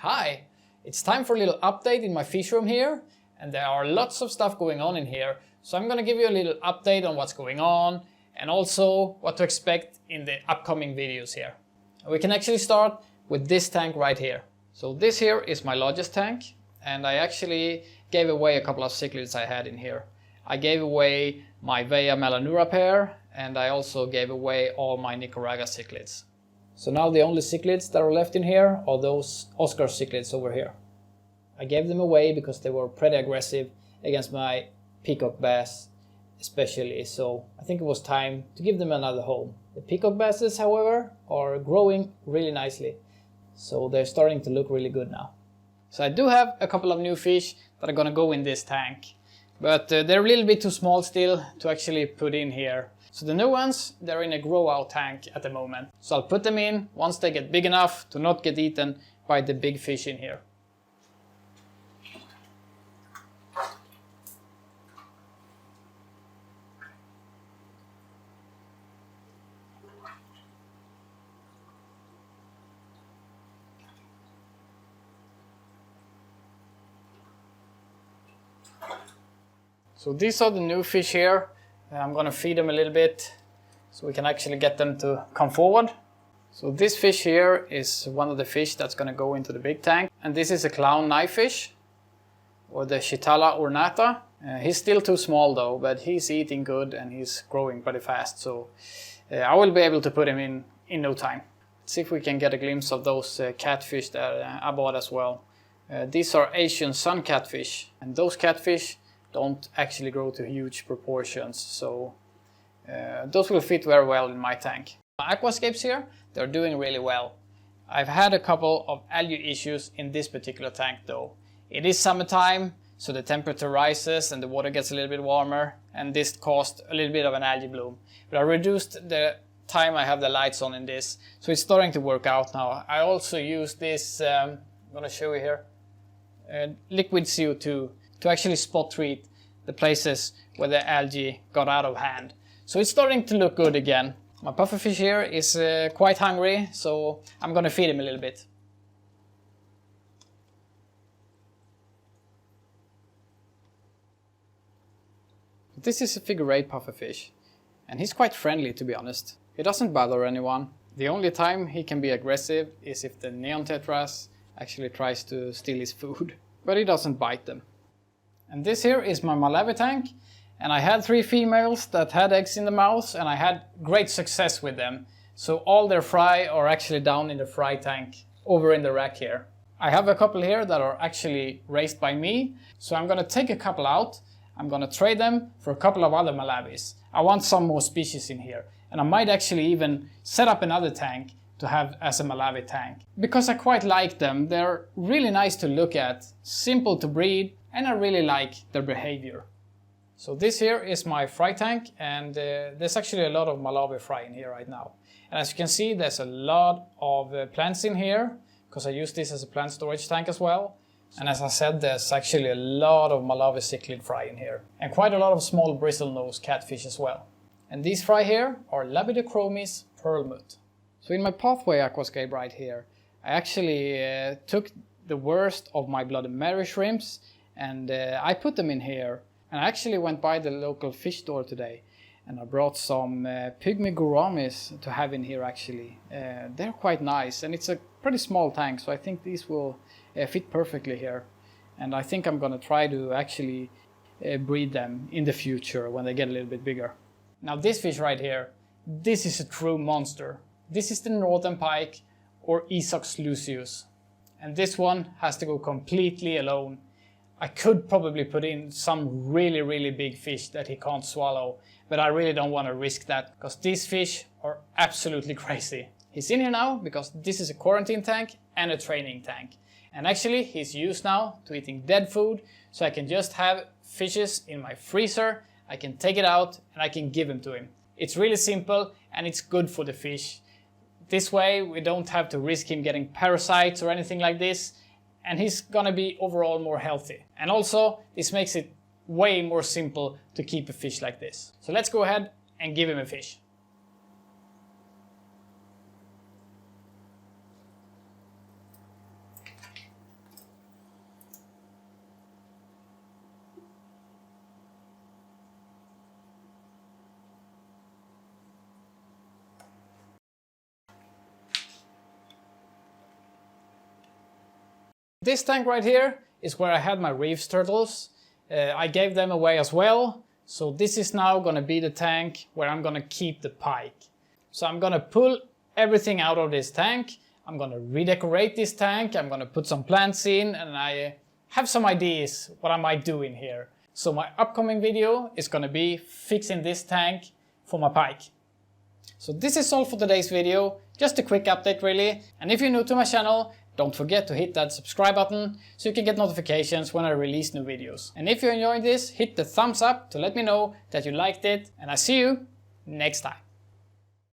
Hi! It's time for a little update in my fish room here, and there are lots of stuff going on in here, so I'm gonna give you a little update on what's going on and also what to expect in the upcoming videos here. We can actually start with this tank right here. So this here is my largest tank, and I actually gave away a couple of cichlids I had in here. I gave away my Veya melanura pair, and I also gave away all my Nicaragua cichlids. So now the only cichlids that are left in here are those Oscar cichlids over here. I gave them away because they were pretty aggressive against my peacock bass especially, so I think it was time to give them another home. The peacock basses, however, are growing really nicely, so they're starting to look really good now. So I do have a couple of new fish that are gonna go in this tank, but they're a little bit too small still to actually put in here. So the new ones, they're in a grow out tank at the moment. So I'll put them in once they get big enough to not get eaten by the big fish in here. So these are the new fish here. I'm gonna feed them a little bit so we can actually get them to come forward. So this fish here is one of the fish that's gonna go into the big tank. And this is a clown knifefish, or the Chitala ornata. He's still too small though, but he's eating good and he's growing pretty fast. So I will be able to put him in no time. Let's see if we can get a glimpse of those catfish that I bought as well. These are Asian sun catfish, and those catfish don't actually grow to huge proportions, so those will fit very well in my tank. My aquascapes here, they're doing really well. I've had a couple of algae issues in this particular tank though. It is summertime, so the temperature rises and the water gets a little bit warmer, and this caused a little bit of an algae bloom. But I reduced the time I have the lights on in this, so it's starting to work out now. I also use this, I'm gonna show you here, liquid CO2 to actually spot treat the places where the algae got out of hand. So it's starting to look good again. My pufferfish here is quite hungry, so I'm gonna feed him a little bit. This is a figure 8 pufferfish, and he's quite friendly, to be honest. He doesn't bother anyone. The only time he can be aggressive is if the neon tetras actually tries to steal his food, but he doesn't bite them. And this here is my Malawi tank, and I had 3 females that had eggs in the mouth, and I had great success with them. So all their fry are actually down in the fry tank over in the rack here. I have a couple here that are actually raised by me, so I'm gonna take a couple out. I'm gonna trade them for a couple of other Malawis. I want some more species in here, and I might actually even set up another tank to have as a Malawi tank, because I quite like them. They're really nice to look at, simple to breed, and I really like their behavior. So this here is my fry tank, and there's actually a lot of Malawi fry in here right now. And as you can see, there's a lot of plants in here, because I use this as a plant storage tank as well. And as I said, there's actually a lot of Malawi cichlid fry in here, and quite a lot of small bristlenose catfish as well. And these fry here are Labidochromis pearlmut. So in my pathway aquascape right here, I actually took the worst of my Bloody Mary shrimps, and I put them in here. And I actually went by the local fish store today, and I brought some pygmy gouramis to have in here actually. They're quite nice, and it's a pretty small tank, so I think these will fit perfectly here. And I think I'm gonna try to actually breed them in the future when they get a little bit bigger. Now this fish right here, this is a true monster. This is the northern pike, or Esox lucius. And this one has to go completely alone. I could probably put in some really big fish that he can't swallow, but I really don't want to risk that, because these fish are absolutely crazy. He's in here now because this is a quarantine tank and a training tank. And actually he's used now to eating dead food, so I can just have fishes in my freezer, I can take it out and I can give them to him. It's really simple and it's good for the fish. This way we don't have to risk him getting parasites or anything like this, and he's gonna be overall more healthy. And also this makes it way more simple to keep a fish like this. So let's go ahead and give him a fish. This tank right here is where I had my reef turtles. I gave them away as well. So this is now gonna be the tank where I'm gonna keep the pike. So I'm gonna pull everything out of this tank. I'm gonna redecorate this tank. I'm gonna put some plants in, and I have some ideas what I might do in here. So my upcoming video is gonna be fixing this tank for my pike. So this is all for today's video. Just a quick update really. And if you're new to my channel, don't forget to hit that subscribe button so you can get notifications when I release new videos. And if you're enjoying this, hit the thumbs up to let me know that you liked it, and I see you next time.